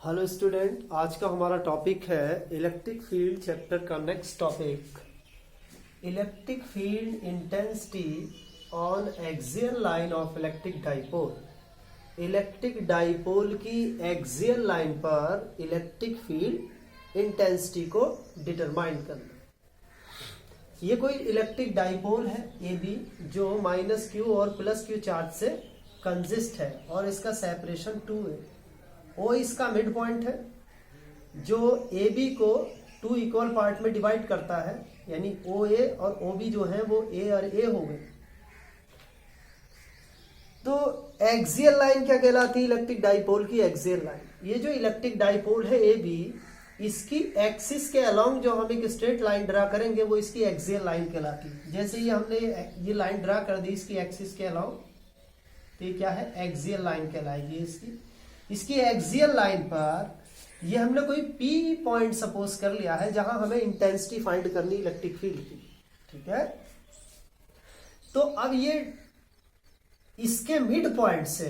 Hello student, आज का हमारा टॉपिक है इलेक्ट्रिक फील्ड चैप्टर का next topic electric field intensity on axial line of electric dipole. Electric dipole की axial line पर इलेक्ट्रिक फील्ड इंटेंसिटी को डिटरमाइन करना। ये कोई इलेक्ट्रिक डाइपोल है ए बी जो -q और +q चार्ज से कंसिस्ट है और इसका सेपरेशन 2 है। ओ इसका मिड पॉइंट है जो ए बी को 2 इक्वल पार्ट में डिवाइड करता है, यानी ओ ए और ओ बी जो है वो ए और ए हो गए। तो एक्सियल लाइन क्या कहलाती है? इलेक्ट्रिक डाइपोल की एक्सियल लाइन। ये जो इलेक्ट्रिक डाइपोल है ए बी, इसकी एक्सिस के अलोंग जो हम एक स्ट्रेट लाइन ड्रा करेंगे वो इसकी एक्सियल लाइन कहलाती है। जैसे ही हमने ये लाइन ड्रा कर दी इसकी एक्सिस के अलोंग, तो ये क्या है? एक्सियल लाइन कहलाएगी। इसकी एक्सियल लाइन पर ये हमने कोई P पॉइंट सपोज कर लिया है जहां हमें इंटेंसिटी फाइंड करनी इलेक्ट्रिक फील्ड की, ठीक है। तो अब ये इसके मिड पॉइंट से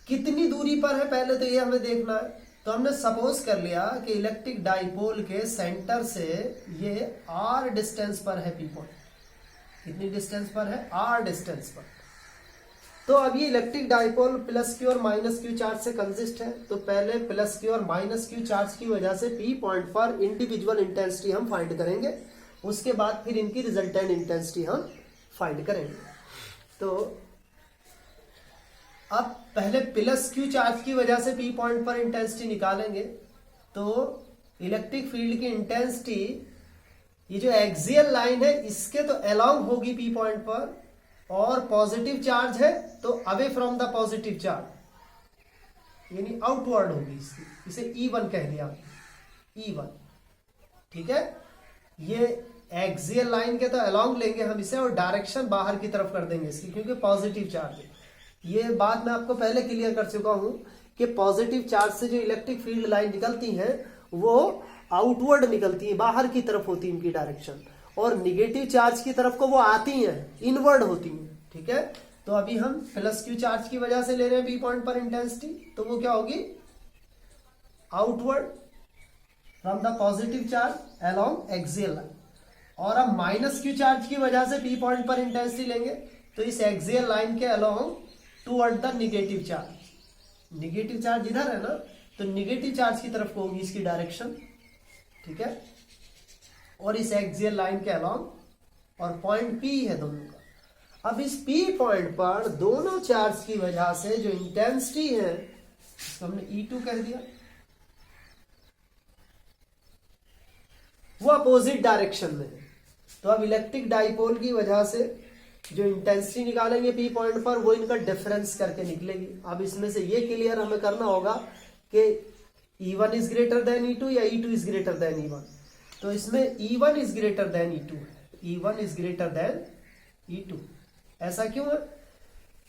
कितनी दूरी पर है पहले तो ये हमें देखना है। तो हमने सपोज कर लिया कि इलेक्ट्रिक डाइपोल के सेंटर से ये R डिस्टेंस पर है P पॉइंट। कितनी डिस्टेंस पर है? R डिस्टेंस पर। तो अब ये इलेक्ट्रिक डाइपोल +q और -q चार्ज से कंसिस्ट है। तो पहले +q और -q चार्ज की वजह से P पॉइंट पर इंडिविजुअल इंटेंसिटी हम फाइंड करेंगे, उसके बाद फिर इनकी रिजल्टेंट इंटेंसिटी हम फाइंड करेंगे। तो अब पहले +q चार्ज की वजह से P पॉइंट पर इंटेंसिटी निकालेंगे। तो इलेक्ट्रिक फील्ड की इंटेंसिटी ये जो एक्सियल लाइन है इसके तो अलोंग होगी P पॉइंट पर, और पॉजिटिव चार्ज है तो away from the positive charge यानी आउटवर्ड होगी इसकी। इसे E1 कह दिया, E1, ठीक है। ये एक्सियल लाइन के तो अलोंग लेंगे हम इसे और डायरेक्शन बाहर की तरफ कर देंगे इसकी, क्योंकि पॉजिटिव चार्ज है। ये बात मैं आपको पहले क्लियर कर चुका हूं कि पॉजिटिव चार्ज से जो इलेक्ट्रिक फील्ड लाइन निकलती है वो आउटवर्ड निकलती है, बाहर की तरफ होती है इनकी डायरेक्शन, और निगेटिव चार्ज की तरफ को वो आती हैं, इनवर्ड होती हैं, ठीक है। तो अभी हम +q चार्ज की वजह से ले रहे हैं P पॉइंट पर इंटेंसिटी, तो वो क्या होगी? Outward from the positive charge along axial line. और अब -q चार्ज की वजह से P पॉइंट पर इंटेंसिटी लेंगे तो इस एक्सियल लाइन के along toward the negative charge. Negative charge इधर है ना, तो निगेटिव चार्ज की तरफ को होगी इसकी डायरेक्शन, ठीक है। और इस एक्सियल लाइन के अलोंग, और पॉइंट P है दोनों का। अब इस P पॉइंट पर दोनों चार्ज की वजह से जो इंटेंसिटी है इसको हमने E2 कह दिया, वो अपोजिट डायरेक्शन में है। तो अब इलेक्ट्रिक डाइपोल की वजह से जो इंटेंसिटी निकालेंगे P पॉइंट पर वो इनका डिफरेंस करके निकलेगी। अब इसमें से ये क्लियर हमें करना होगा कि E1 is greater than E2 या E2 is greater than E1। तो इसमें E1 is greater than E2 है। E1 is greater than E2। ऐसा क्यों है?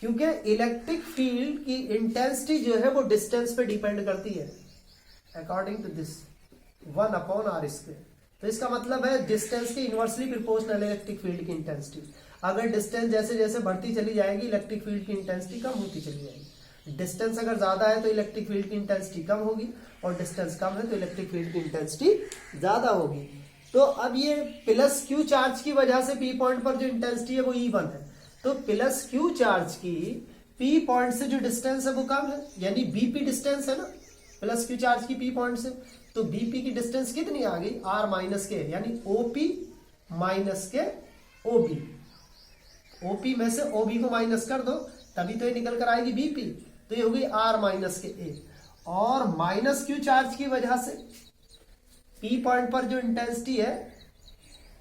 क्योंकि इलेक्ट्रिक फील्ड की इंटेंसिटी जो है वो डिस्टेंस पे डिपेंड करती है, अकॉर्डिंग टू दिस 1/r²। तो इसका मतलब है डिस्टेंस के इनवर्सली प्रोपोर्शनल इलेक्ट्रिक फील्ड की इंटेंसिटी। अगर डिस्टेंस जैसे जैसे बढ़ती चली जाएगी इलेक्ट्रिक फील्ड की इंटेंसिटी कम होती चली जाएगी। डिस्टेंस अगर ज्यादा है तो इलेक्ट्रिक फील्ड की इंटेंसिटी कम होगी, और डिस्टेंस कम है तो इलेक्ट्रिक फील्ड की इंटेंसिटी ज्यादा होगी। तो अब ये +q चार्ज की वजह से P पॉइंट पर जो इंटेंसिटी है वो E1 है। तो +q चार्ज की P पॉइंट से जो डिस्टेंस है वो कम है, यानी BP डिस्टेंस है ना +q चार्ज की P पॉइंट से। तो BP की डिस्टेंस कितनी आ गई? R-K, यानी OP - के OB। OP में से OB को माइनस कर दो तभी तो ये निकल कर आएगी BP। तो ये होगी R-K। और -q चार्ज की वजह से P पॉइंट पर जो इंटेंसिटी है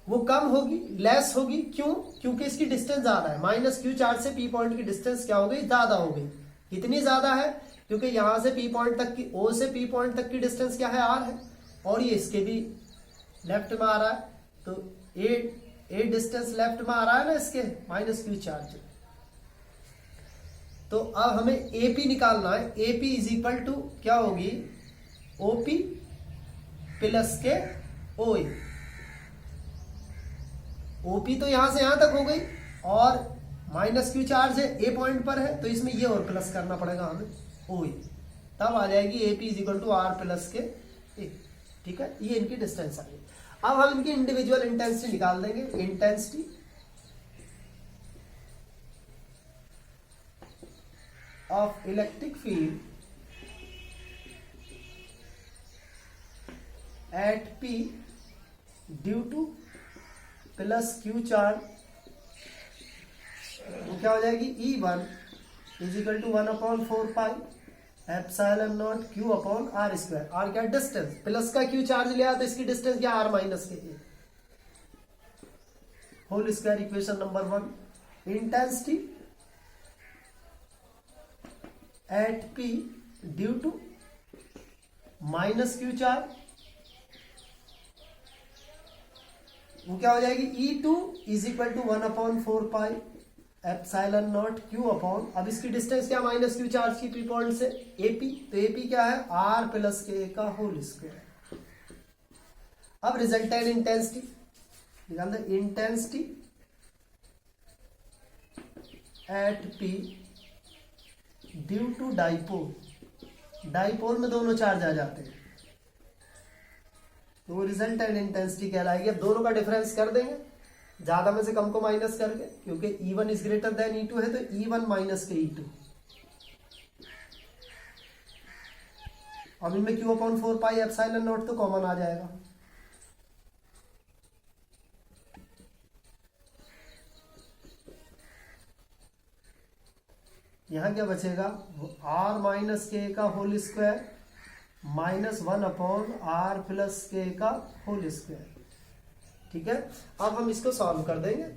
वो कम होगी, लेस होगी। क्यों? क्योंकि इसकी डिस्टेंस ज्यादा है। -q चार्ज से P पॉइंट की डिस्टेंस क्या हो गई? ज्यादा हो गई। कितनी ज्यादा है? क्योंकि यहां से P पॉइंट तक की, O से P पॉइंट तक की डिस्टेंस क्या है? R है, और ये इसके भी लेफ्ट में आ रहा है। तो ए डिस्टेंस लेफ्ट में आ रहा है ना इसके, -q चार्ज। तो अब हमें AP निकालना है। AP इज इक्वल टू क्या होगी? OP + के OA। OP तो यहां से यहां तक हो गई, और -q चार्ज है A पॉइंट पर है, तो इसमें ये और प्लस करना पड़ेगा हमें OA। तब आ जाएगी AP is equal to R plus के A। ठीक है, ये इनकी डिस्टेंस आ गई। अब हम इनकी इंडिविजुअल इंटेंसिटी निकाल देंगे। Intensity of electric field at P due to plus Q charge, तो क्या हो जाएगी E1 is equal to 1/4 pi epsilon naught Q upon R square. R क्या डिस्टेंस, प्लस का Q चार्ज लिया तो इसकी डिस्टेंस क्या R माइनस के A whole square. Equation number 1। Intensity at P due to minus Q charge, वो क्या हो जाएगी E2 is equal to 1/4 pi epsilon naught Q upon, अब इसकी डिस्टेंस क्या माइनस Q चार्ज की P पॉइंट से AP, तो AP क्या है R प्लस के का होल स्क्वायर। अब रिजल्टेंट इंटेंसिटी निकाल दे। Intensity at P due to dipole, dipole में दोनों चार्ज आ जाते हैं तो वो रिजल्टेंट इंटेंसिटी कहलाएगी। अब दोनों का डिफरेंस कर देंगे, ज्यादा में से कम को माइनस करके, क्योंकि E1 is greater than E2 है तो E1 माइनस के E2। अब इनमें Q upon 4 pi epsilon not तो कॉमन आ जाएगा। यहां क्या बचेगा, R माइनस के का whole square minus 1/R plus के का होल स्क्वायर। ठीक है, अब हम इसको सॉल्व कर देंगे।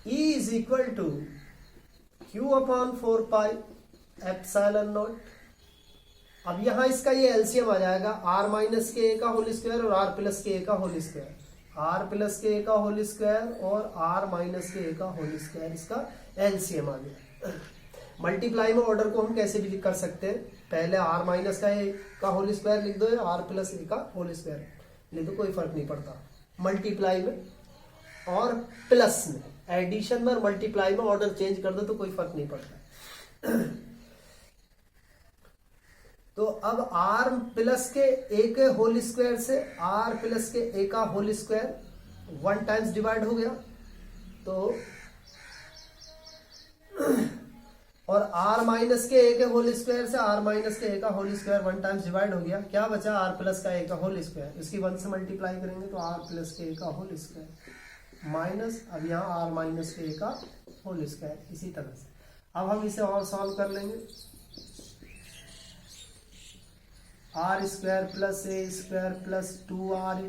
E is equal to Q upon 4 pi epsilon naught. अब यहां इसका ये एलसीएम आ जाएगा R माइनस के A का होल स्क्वायर और R प्लस के A का होल स्क्वायर, R प्लस के A का होल स्क्वायर और R माइनस के A का होल स्क्वायर, इसका एलसीएम आ गया। मल्टीप्लाई में ऑर्डर को हम कैसे भी कर सकते हैं, पहले R माइनस का A का होल स्क्वायर लिख दो या R प्लस A का होल स्क्वायर लिख दो, कोई फर्क नहीं पड़ता। मल्टीप्लाई में और प्लस में, एडिशन में और मल्टीप्लाई में ऑर्डर चेंज कर दो तो कोई फर्क नहीं पड़ता। तो अब R प्लस के A के होल स्क्वायर से R प्लस के A का होल स्क्वायर 1 टाइम्स डिवाइड हो गया, तो और R माइनस के A के होल स्क्वायर से R माइनस के A का होल स्क्वायर 1 टाइम्स डिवाइड हो गया। क्या बचा R प्लस का A का होल स्क्वायर, इसकी 1 से मल्टीप्लाई करेंगे तो R प्लस के A का होल स्क्वायर माइनस, अब यहाँ R माइनस के A का होल स्क्वायर। इसी तरह से अब हम इसे और सॉल्व कर लेंगे। R square plus A square plus 2R,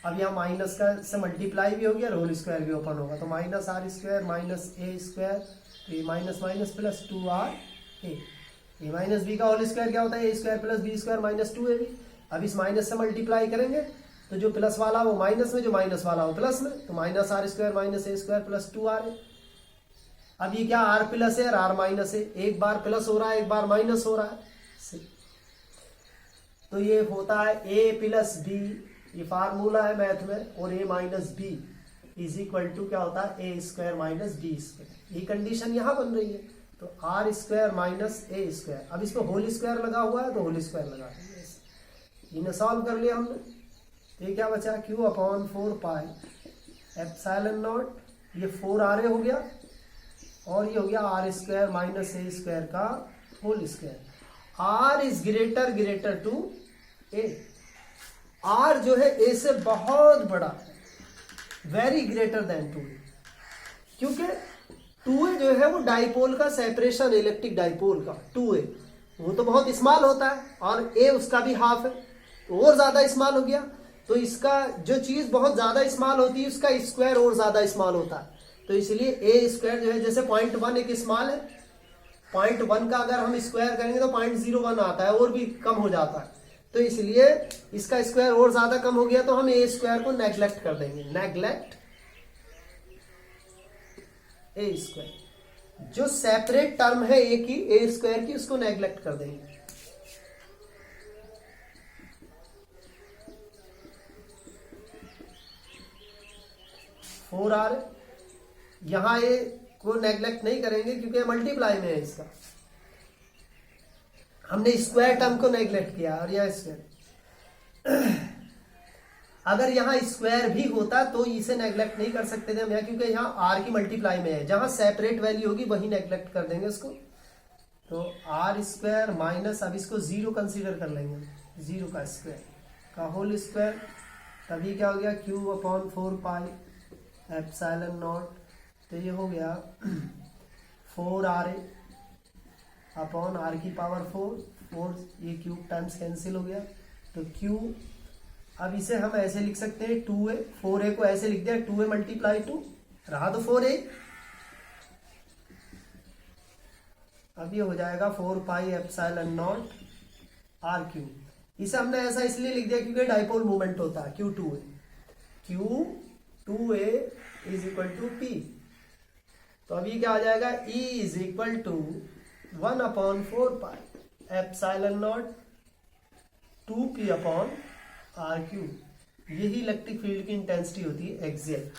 अब यहाँ माइनस का से मल्टीप्लाई भी हो गया और होल स्क्वायर भी ओपन होगा, तो minus R square minus A square, A minus minus plus 2R A minus B का होल स्क्वायर क्या होता है, A square plus B square minus 2ab। अब इस माइनस से मल्टीप्लाई करेंगे तो जो प्लस वाला वो माइनस में, जो माइनस वाला वो प्लस में, तो minus R square minus A square plus 2R। अब ये क्या R प्लस है और R माइनस है, एक बार प्लस हो रहा है एक बार माइनस हो रहा है, तो ये होता है a प्लस बी, ये फार्मूला है मैथ में, और a minus B is equal to क्या होता है A square minus B square. ये कंडीशन यहां बन रही है, तो R square minus A square. अब इसमें होल स्क्वायर लगा हुआ है तो होल स्क्वायर लगा देंगे। इन्हें सॉल्व कर लिया हमने, तो ये क्या बचा Q upon 4 pi epsilon naught, ये 4r हो गया और ये हो गया R square minus A square का whole square. R is greater to A, R जो है ए से बहुत बड़ा है, वेरी ग्रेटर देन 2a, क्योंकि 2a जो है वो डाइपोल का सेपरेशन, इलेक्ट्रिक डाइपोल का 2a वो तो बहुत स्मॉल होता है और a उसका भी हाफ है, तो और ज्यादा स्मॉल हो गया। तो इसका जो चीज बहुत ज्यादा स्मॉल होती है उसका स्क्वायर और ज्यादा स्मॉल होता है, तो इसलिए a स्क्वायर जो है, जैसे 0.1 एक स्मॉल है, 0.1 का अगर हम स्क्वायर करेंगे तो 0.01 आता है, और भी कम हो जाता है, तो इसलिए इसका स्क्वायर और ज्यादा कम हो गया तो हम ए स्क्वायर को नेग्लेक्ट कर देंगे, नेग्लेक्ट ए स्क्वायर। जो सेपरेट टर्म है ए की, ए स्क्वायर की, उसको नेग्लेक्ट कर देंगे। 4r। यहाँ ये को नेग्लेक्ट नहीं करेंगे क्योंकि मल्टीप्लाई में है इसका, हमने स्क्वायर टर्म को नेग्लेक्ट किया और यह स्क्वायर। अगर यहाँ स्क्वायर भी होता तो इसे नेग्लेक्ट नहीं कर सकते थे हम यहाँ, क्योंकि यहाँ आर की मल्टीप्लाई में है, जहां सेपरेट वैल्यू होगी वही नेग्लेक्ट कर देंगे उसको। तो आर स्क्वायर माइनस, अब इसको जीरो कंसीडर कर लेंगे, जीरो का स्क्वायर का होल स्क्वायर, तभी क्या हो गया Q upon 4 pi epsilon not. तो ये हो गया 4r अपॉन r की पावर 4, ये क्यूब टाइम्स कैंसिल हो गया तो q। अब इसे हम ऐसे लिख सकते हैं 2a, 4a को ऐसे लिख दिया 2a मल्टीप्लाई 2, रहा तो 4a। अब ये हो जाएगा 4 pi epsilon not r cube. इसे हमने ऐसा इसलिए लिख दिया क्योंकि डाइपोल मूवमेंट होता है q2a, q2a is equal to p। तो अभी क्या आ जाएगा, E is equal to 1 upon 4 pi epsilon naught 2p upon r cube. यही इलेक्ट्रिक फील्ड की इंटेंसिटी होती है एक्सियल।